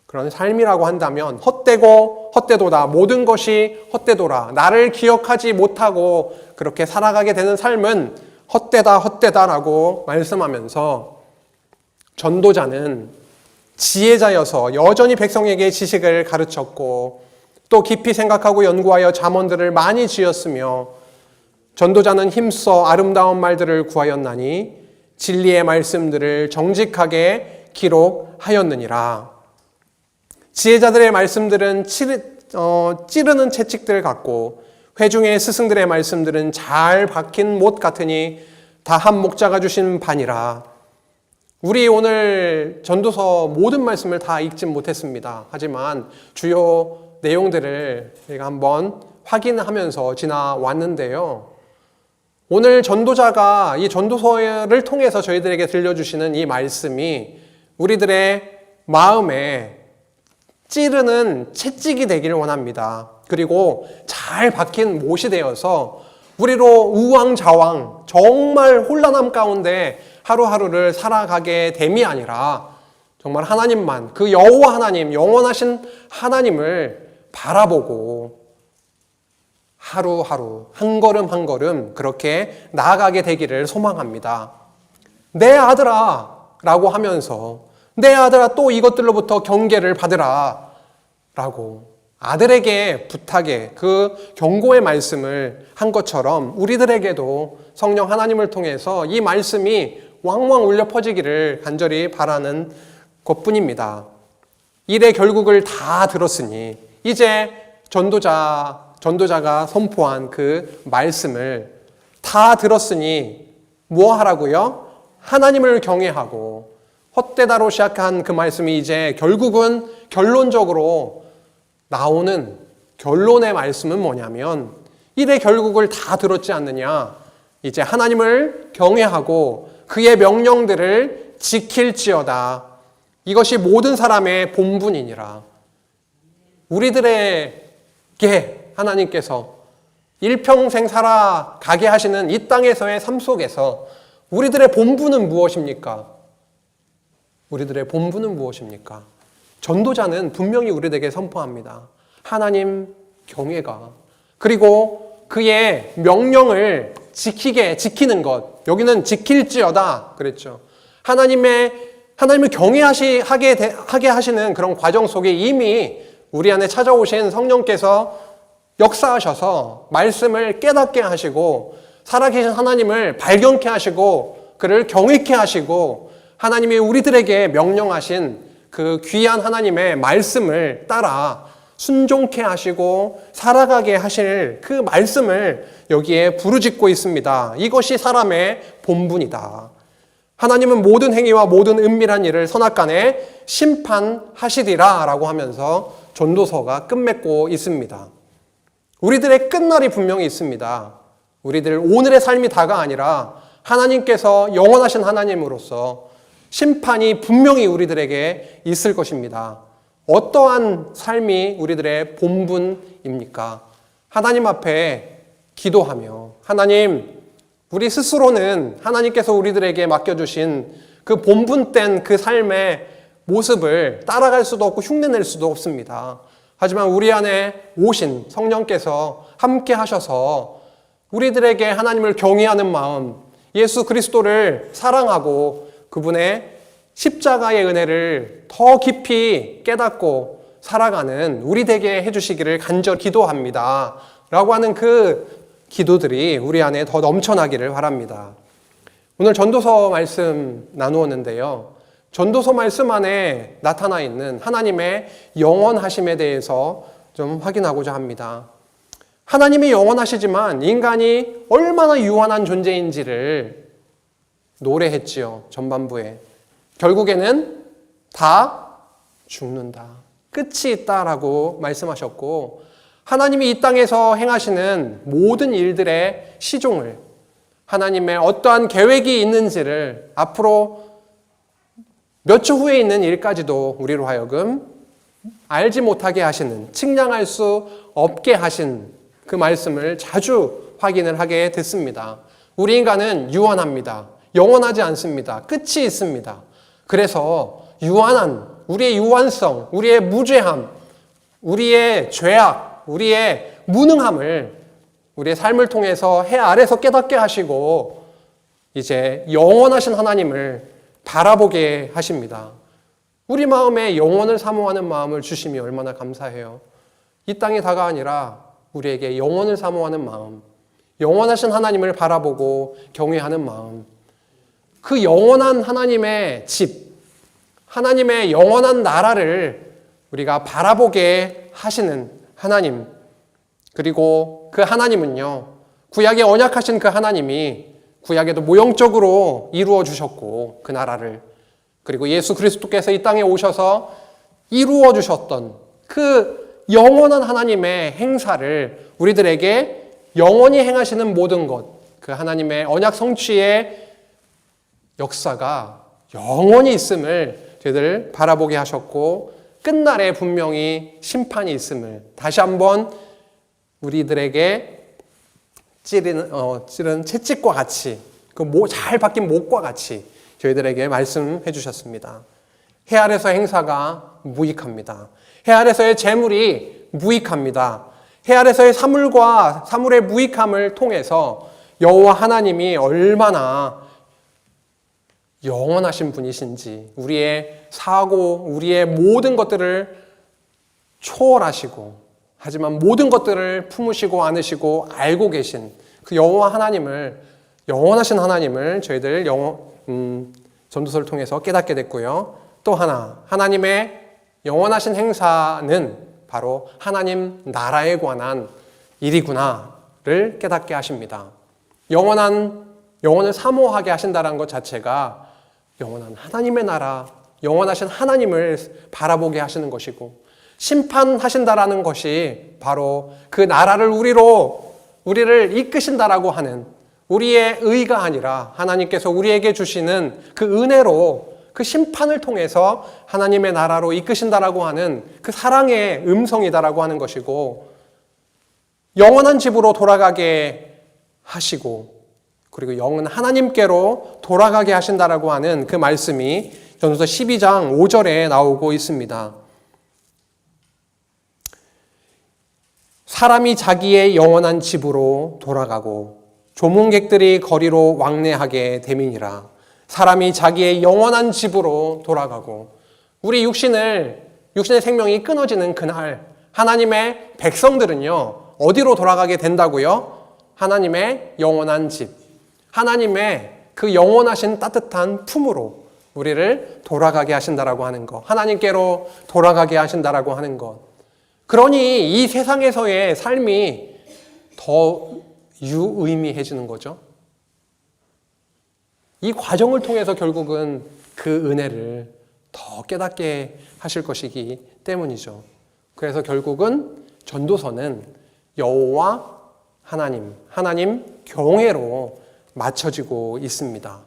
그런 삶이라고 한다면 헛되고 헛되도다, 모든 것이 헛되도라. 나를 기억하지 못하고 그렇게 살아가게 되는 삶은 헛되다라고 말씀하면서 전도자는 지혜자여서 여전히 백성에게 지식을 가르쳤고 또 깊이 생각하고 연구하여 잠언들을 많이 지었으며 전도자는 힘써 아름다운 말들을 구하였나니 진리의 말씀들을 정직하게 기록하였느니라. 지혜자들의 말씀들은 찌르는 채찍들 같고 회중의 스승들의 말씀들은 잘 박힌 못 같으니 다 한 목자가 주신 바니라. 우리 오늘 전도서 모든 말씀을 다 읽진 못했습니다. 하지만 주요 내용들을 저희가 한번 확인하면서 지나왔는데요. 오늘 전도자가 이 전도서를 통해서 저희들에게 들려주시는 이 말씀이 우리들의 마음에 찌르는 채찍이 되기를 원합니다. 그리고 잘 박힌 못이 되어서 우리로 우왕좌왕 정말 혼란함 가운데 하루하루를 살아가게 됨이 아니라 정말 하나님만, 그 여호와 하나님, 영원하신 하나님을 바라보고 하루하루 한 걸음 한 걸음 그렇게 나아가게 되기를 소망합니다. 내 아들아 라고 하면서 내 아들아 또 이것들로부터 경계를 받으라 라고 아들에게 부탁의 그 경고의 말씀을 한 것처럼 우리들에게도 성령 하나님을 통해서 이 말씀이 왕왕 울려 퍼지기를 간절히 바라는 것뿐입니다. 일의 결국을 다 들었으니 이제 전도자가 선포한 그 말씀을 다 들었으니 뭐 하라고요? 하나님을 경외하고 헛되다로 시작한 그 말씀이 이제 결국은 결론적으로 나오는 결론의 말씀은 뭐냐면 일의 결국을 다 들었지 않느냐? 이제 하나님을 경외하고 그의 명령들을 지킬지어다. 이것이 모든 사람의 본분이니라. 우리들에게 하나님께서 일평생 살아가게 하시는 이 땅에서의 삶 속에서 우리들의 본분은 무엇입니까? 우리들의 본분은 무엇입니까? 전도자는 분명히 우리에게 선포합니다. 하나님 경외가, 그리고 그의 명령을 지키는 것. 여기는 지킬지어다 그랬죠. 하나님을 경외하게 하시는 그런 과정 속에 이미 우리 안에 찾아오신 성령께서 역사하셔서 말씀을 깨닫게 하시고 살아계신 하나님을 발견케 하시고 그를 경외케 하시고 하나님이 우리들에게 명령하신 그 귀한 하나님의 말씀을 따라 순종케 하시고 살아가게 하실 그 말씀을 여기에 부르짖고 있습니다. 이것이 사람의 본분이다. 하나님은 모든 행위와 모든 은밀한 일을 선악간에 심판하시리라 라고 하면서 전도서가 끝맺고 있습니다. 우리들의 끝날이 분명히 있습니다. 우리들 오늘의 삶이 다가 아니라 하나님께서 영원하신 하나님으로서 심판이 분명히 우리들에게 있을 것입니다. 어떠한 삶이 우리들의 본분입니까? 하나님 앞에 기도하며 하나님, 우리 스스로는 하나님께서 우리들에게 맡겨주신 그 본분된 그 삶의 모습을 따라갈 수도 없고 흉내낼 수도 없습니다. 하지만 우리 안에 오신 성령께서 함께 하셔서 우리들에게 하나님을 경외하는 마음, 예수 그리스도를 사랑하고 그분의 십자가의 은혜를 더 깊이 깨닫고 살아가는 우리 되게 해주시기를 간절히 기도합니다. 라고 하는 그 기도들이 우리 안에 더 넘쳐나기를 바랍니다. 오늘 전도서 말씀 나누었는데요. 전도서 말씀 안에 나타나 있는 하나님의 영원하심에 대해서 좀 확인하고자 합니다. 하나님이 영원하시지만 인간이 얼마나 유한한 존재인지를 노래했지요. 전반부에. 결국에는 다 죽는다. 끝이 있다라고 말씀하셨고 하나님이 이 땅에서 행하시는 모든 일들의 시종을 하나님의 어떠한 계획이 있는지를 앞으로 몇 초 후에 있는 일까지도 우리로 하여금 알지 못하게 하시는, 측량할 수 없게 하신 그 말씀을 자주 확인을 하게 됐습니다. 우리 인간은 유한합니다. 영원하지 않습니다. 끝이 있습니다. 그래서 유한한 우리의 유한성, 우리의 무죄함, 우리의 죄악, 우리의 무능함을 우리의 삶을 통해서 해 아래서 깨닫게 하시고 이제 영원하신 하나님을 바라보게 하십니다. 우리 마음에 영원을 사모하는 마음을 주심이 얼마나 감사해요. 이 땅이 다가 아니라 우리에게 영원을 사모하는 마음, 영원하신 하나님을 바라보고 경외하는 마음, 그 영원한 하나님의 집, 하나님의 영원한 나라를 우리가 바라보게 하시는 하나님, 그리고 그 하나님은요, 구약에 언약하신 그 하나님이 구약에도 모형적으로 이루어 주셨고 그 나라를, 그리고 예수 그리스도께서 이 땅에 오셔서 이루어 주셨던 그 영원한 하나님의 행사를 우리들에게 영원히 행하시는 모든 것, 그 하나님의 언약 성취의 역사가 영원히 있음을 저희들 바라보게 하셨고, 끝날에 분명히 심판이 있음을 다시 한번 우리들에게 찌른 채찍과 같이, 잘 박힌 목과 같이 저희들에게 말씀해 주셨습니다. 해 아래서 행사가 무익합니다. 해 아래서의 재물이 무익합니다. 해 아래서의 사물과 사물의 무익함을 통해서 여호와 하나님이 얼마나 영원하신 분이신지, 우리의 사고, 우리의 모든 것들을 초월하시고, 하지만 모든 것들을 품으시고 안으시고 알고 계신 그 여호와 하나님을, 영원하신 하나님을 저희들 전도서를 통해서 깨닫게 됐고요. 또 하나, 하나님의 영원하신 행사는 바로 하나님 나라에 관한 일이구나를 깨닫게 하십니다. 영원을 사모하게 하신다는 것 자체가 영원한 하나님의 나라, 영원하신 하나님을 바라보게 하시는 것이고, 심판하신다라는 것이 바로 그 나라를 우리를 이끄신다라고 하는, 우리의 의가 아니라 하나님께서 우리에게 주시는 그 은혜로, 그 심판을 통해서 하나님의 나라로 이끄신다라고 하는 그 사랑의 음성이다라고 하는 것이고, 영원한 집으로 돌아가게 하시고, 그리고 영은 하나님께로 돌아가게 하신다라고 하는 그 말씀이 전도서 12장 5절에 나오고 있습니다. 사람이 자기의 영원한 집으로 돌아가고 조문객들이 거리로 왕래하게 됨이니라. 사람이 자기의 영원한 집으로 돌아가고, 우리 육신의 생명이 끊어지는 그날 하나님의 백성들은요, 어디로 돌아가게 된다고요? 하나님의 영원한 집, 하나님의 그 영원하신 따뜻한 품으로 우리를 돌아가게 하신다라고 하는 것, 하나님께로 돌아가게 하신다라고 하는 것. 그러니 이 세상에서의 삶이 더 유의미해지는 거죠. 이 과정을 통해서 결국은 그 은혜를 더 깨닫게 하실 것이기 때문이죠. 그래서 결국은 전도서는 여호와 하나님 경외로 맞춰지고 있습니다.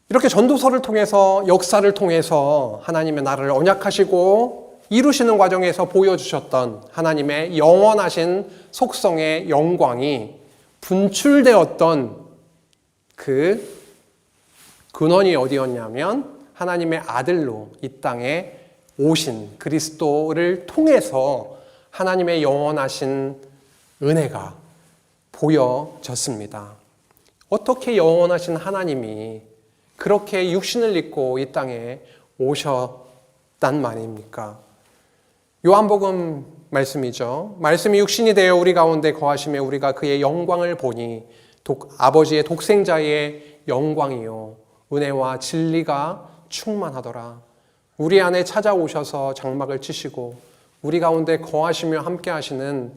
이렇게 전도서를 통해서, 역사를 통해서 하나님의 나라를 언약하시고 이루시는 과정에서 보여주셨던 하나님의 영원하신 속성의 영광이 분출되었던 그 근원이 어디였냐면, 하나님의 아들로 이 땅에 오신 그리스도를 통해서 하나님의 영원하신 은혜가 보여졌습니다. 어떻게 영원하신 하나님이 그렇게 육신을 입고 이 땅에 오셨단 말입니까? 요한복음 말씀이죠. 말씀이 육신이 되어 우리 가운데 거하시며 우리가 그의 영광을 보니 아버지의 독생자의 영광이요 은혜와 진리가 충만하더라. 우리 안에 찾아오셔서 장막을 치시고 우리 가운데 거하시며 함께 하시는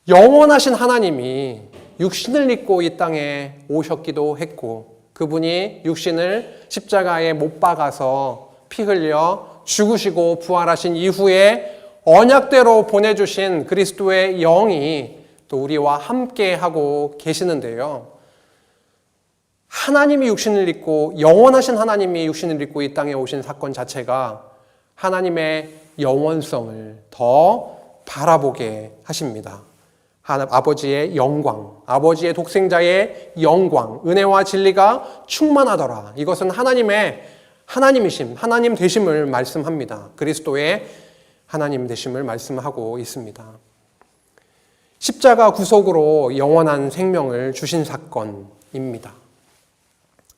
영원하신 하나님이 육신을 입고 이 땅에 오셨기도 했고, 그분이 육신을 십자가에 못 박아서 피 흘려 죽으시고 부활하신 이후에 언약대로 보내주신 그리스도의 영이 또 우리와 함께 하고 계시는데요. 하나님이 육신을 입고, 영원하신 하나님이 육신을 입고 이 땅에 오신 사건 자체가 하나님의 영원성을 더 바라보게 하십니다. 아버지의 영광, 아버지의 독생자의 영광, 은혜와 진리가 충만하더라. 이것은 하나님이심, 하나님 되심을 말씀합니다. 그리스도의 하나님 되심을 말씀하고 있습니다. 십자가 구속으로 영원한 생명을 주신 사건입니다.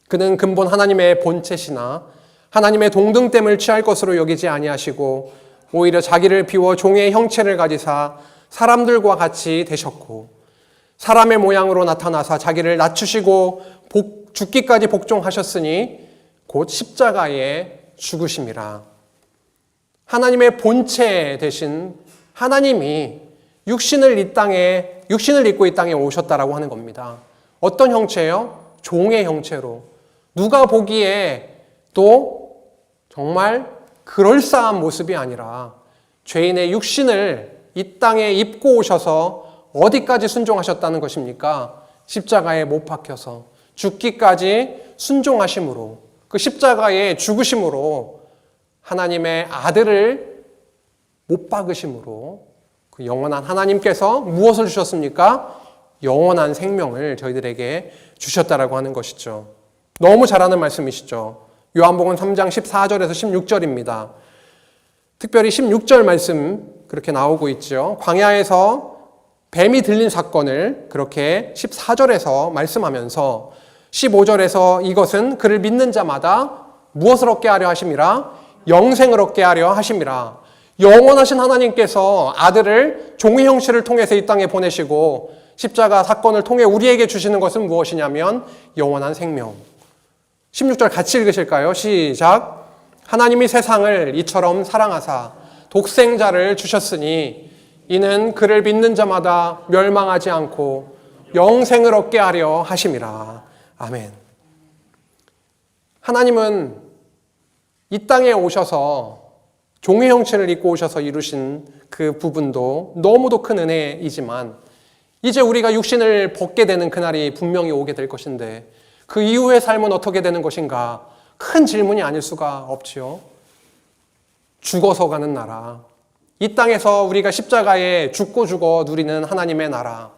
그는 근본 하나님의 본체시나 하나님의 동등됨을 취할 것으로 여기지 아니하시고 오히려 자기를 비워 종의 형체를 가지사 사람들과 같이 되셨고, 사람의 모양으로 나타나사 자기를 낮추시고 죽기까지 복종하셨으니 곧 십자가에 죽으심이라. 하나님의 본체 되신 하나님이 육신을 입고 이 땅에 오셨다라고 하는 겁니다. 어떤 형체요? 종의 형체로. 누가 보기에 또 정말 그럴싸한 모습이 아니라 죄인의 육신을 이 땅에 입고 오셔서 어디까지 순종하셨다는 것입니까? 십자가에 못 박혀서 죽기까지 순종하심으로, 그 십자가의 죽으심으로, 하나님의 아들을 못 박으심으로 그 영원한 하나님께서 무엇을 주셨습니까? 영원한 생명을 저희들에게 주셨다라고 하는 것이죠. 너무 잘 아는 말씀이시죠. 요한복음 3장 14절에서 16절입니다. 특별히 16절 말씀 그렇게 나오고 있죠. 광야에서 뱀이 들린 사건을 그렇게 14절에서 말씀하면서 15절에서 이것은 그를 믿는 자마다 무엇을 얻게 하려 하심이라? 영생을 얻게 하려 하심이라. 영원하신 하나님께서 아들을 종의 형체를 통해서 이 땅에 보내시고 십자가 사건을 통해 우리에게 주시는 것은 무엇이냐면 영원한 생명. 16절 같이 읽으실까요? 시작. 하나님이 세상을 이처럼 사랑하사 독생자를 주셨으니 이는 그를 믿는 자마다 멸망하지 않고 영생을 얻게 하려 하심이라. 아멘. 하나님은 이 땅에 오셔서 종의 형체를 입고 오셔서 이루신 그 부분도 너무도 큰 은혜이지만 이제 우리가 육신을 벗게 되는 그날이 분명히 오게 될 것인데 그 이후의 삶은 어떻게 되는 것인가? 큰 질문이 아닐 수가 없지요. 죽어서 가는 나라, 이 땅에서 우리가 십자가에 죽고 죽어 누리는 하나님의 나라,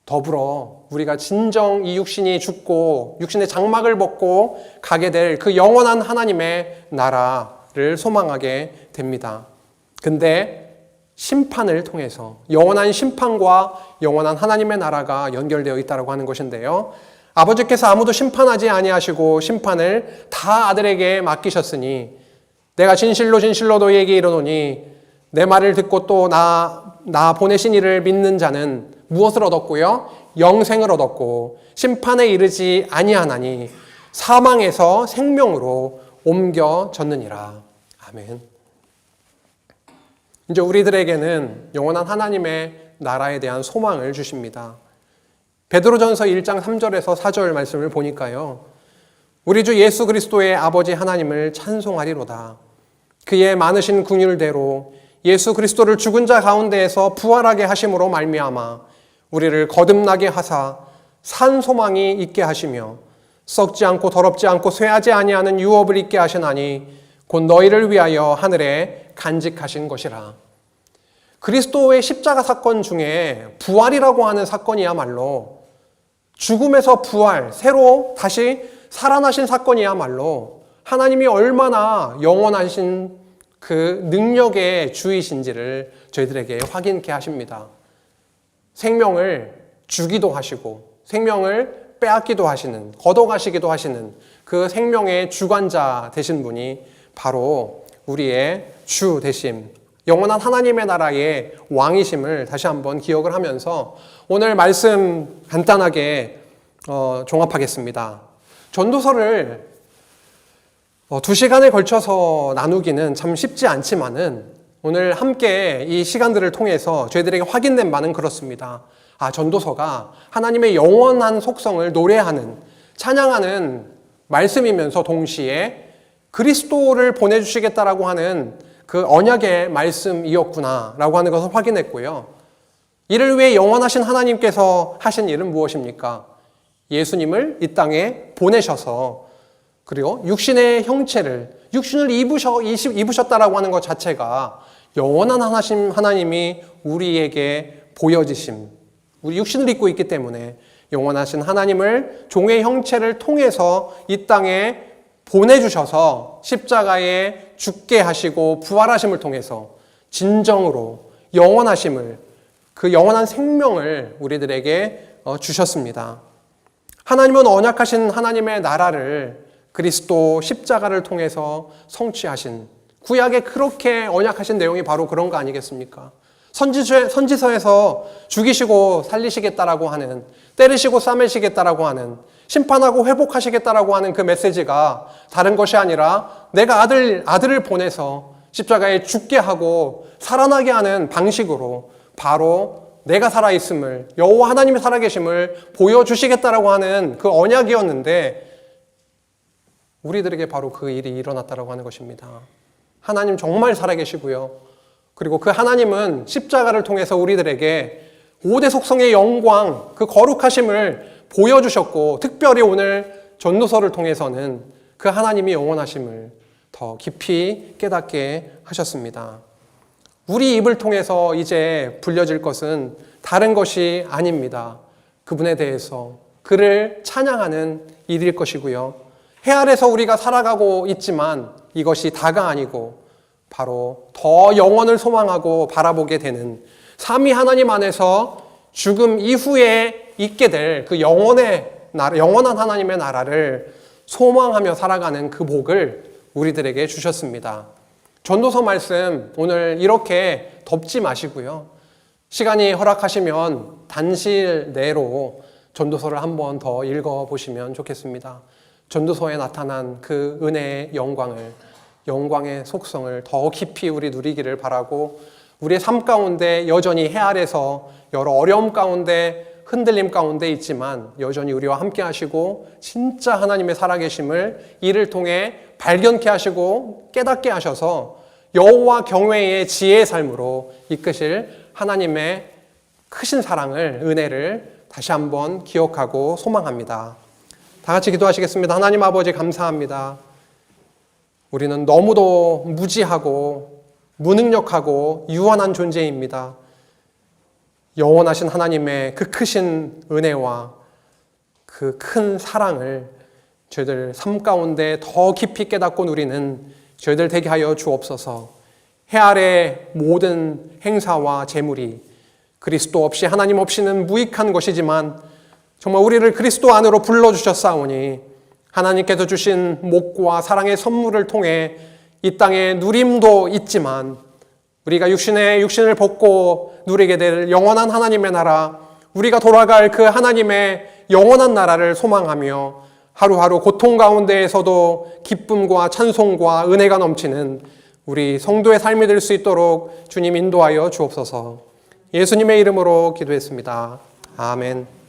더불어 우리가 진정 이 육신이 죽고 육신의 장막을 벗고 가게 될 그 영원한 하나님의 나라를 소망하게 됩니다. 근데 심판을 통해서 영원한 심판과 영원한 하나님의 나라가 연결되어 있다고 하는 것인데요. 아버지께서 아무도 심판하지 아니하시고 심판을 다 아들에게 맡기셨으니 내가 진실로 진실로 너희에게 이르노니 내 말을 듣고 또 나 보내신 이를 믿는 자는 무엇을 얻었고요? 영생을 얻었고 심판에 이르지 아니하나니 사망에서 생명으로 옮겨졌느니라. 아멘. 이제 우리들에게는 영원한 하나님의 나라에 대한 소망을 주십니다. 베드로전서 1장 3절에서 4절 말씀을 보니까요. 우리 주 예수 그리스도의 아버지 하나님을 찬송하리로다. 그의 많으신 긍휼대로 예수 그리스도를 죽은 자 가운데에서 부활하게 하심으로 말미암아 우리를 거듭나게 하사 산 소망이 있게 하시며 썩지 않고 더럽지 않고 쇠하지 아니하는 유업을 있게 하시나니 곧 너희를 위하여 하늘에 간직하신 것이라. 그리스도의 십자가 사건 중에 부활이라고 하는 사건이야말로 죽음에서 부활, 새로 다시 살아나신 사건이야말로 하나님이 얼마나 영원하신 그 능력의 주이신지를 저희들에게 확인케 하십니다. 생명을 주기도 하시고 생명을 빼앗기도 하시는, 걷어가시기도 하시는 그 생명의 주관자 되신 분이 바로 우리의 주 되심, 영원한 하나님의 나라의 왕이심을 다시 한번 기억을 하면서 오늘 말씀 간단하게 종합하겠습니다. 전도서를 2시간에 걸쳐서 나누기는 참 쉽지 않지만은 오늘 함께 이 시간들을 통해서 저희들에게 확인된 바는 그렇습니다. 전도서가 하나님의 영원한 속성을 노래하는, 찬양하는 말씀이면서 동시에 그리스도를 보내주시겠다라고 하는 그 언약의 말씀이었구나라고 하는 것을 확인했고요. 이를 위해 영원하신 하나님께서 하신 일은 무엇입니까? 예수님을 이 땅에 보내셔서 그리고 육신의 형체를, 육신을 입으셨다라고 하는 것 자체가 영원한 하나님이 우리에게 보여지심, 우리 육신을 입고 있기 때문에 영원하신 하나님을 종의 형체를 통해서 이 땅에 보내주셔서 십자가에 죽게 하시고 부활하심을 통해서 진정으로 영원하심을, 그 영원한 생명을 우리들에게 주셨습니다. 하나님은 언약하신 하나님의 나라를 그리스도 십자가를 통해서 성취하신, 구약에 그렇게 언약하신 내용이 바로 그런 거 아니겠습니까? 선지서에서 죽이시고 살리시겠다라고 하는, 때리시고 싸매시겠다라고 하는, 심판하고 회복하시겠다라고 하는 그 메시지가 다른 것이 아니라 내가 아들을 보내서 십자가에 죽게 하고 살아나게 하는 방식으로 바로 내가 살아있음을, 여호와 하나님이 살아계심을 보여주시겠다라고 하는 그 언약이었는데 우리들에게 바로 그 일이 일어났다라고 하는 것입니다. 하나님 정말 살아계시고요. 그리고 그 하나님은 십자가를 통해서 우리들에게 5대 속성의 영광, 그 거룩하심을 보여주셨고, 특별히 오늘 전도서를 통해서는 그 하나님이 영원하심을 더 깊이 깨닫게 하셨습니다. 우리 입을 통해서 이제 불려질 것은 다른 것이 아닙니다. 그분에 대해서 그를 찬양하는 일일 것이고요. 해 아래서 우리가 살아가고 있지만 이것이 다가 아니고 바로 더 영원을 소망하고 바라보게 되는 삼위 하나님 안에서 죽음 이후에 있게 될 그 영원한 하나님의 나라를 소망하며 살아가는 그 복을 우리들에게 주셨습니다. 전도서 말씀 오늘 이렇게 덮지 마시고요. 시간이 허락하시면 단실 내로 전도서를 한 번 더 읽어보시면 좋겠습니다. 전도서에 나타난 그 은혜의 영광의 속성을 더 깊이 우리 누리기를 바라고, 우리의 삶 가운데 여전히 해 아래서 여러 어려움 가운데 흔들림 가운데 있지만 여전히 우리와 함께 하시고 진짜 하나님의 살아계심을 이를 통해 발견케 하시고 깨닫게 하셔서 여호와 경외의 지혜의 삶으로 이끄실 하나님의 크신 사랑을, 은혜를 다시 한번 기억하고 소망합니다. 다 같이 기도하시겠습니다. 하나님 아버지 감사합니다. 우리는 너무도 무지하고 무능력하고 유한한 존재입니다. 영원하신 하나님의 그 크신 은혜와 그 큰 사랑을 저희들 삶 가운데 더 깊이 깨닫고 누리는 저희들 되게 하여 주옵소서. 해 아래 모든 행사와 재물이 그리스도 없이, 하나님 없이는 무익한 것이지만 정말 우리를 그리스도 안으로 불러주셨사오니 하나님께서 주신 목과 사랑의 선물을 통해 이 땅에 누림도 있지만 우리가 육신을 벗고 누리게 될 영원한 하나님의 나라, 우리가 돌아갈 그 하나님의 영원한 나라를 소망하며 하루하루 고통 가운데에서도 기쁨과 찬송과 은혜가 넘치는 우리 성도의 삶이 될 수 있도록 주님 인도하여 주옵소서. 예수님의 이름으로 기도했습니다. 아멘.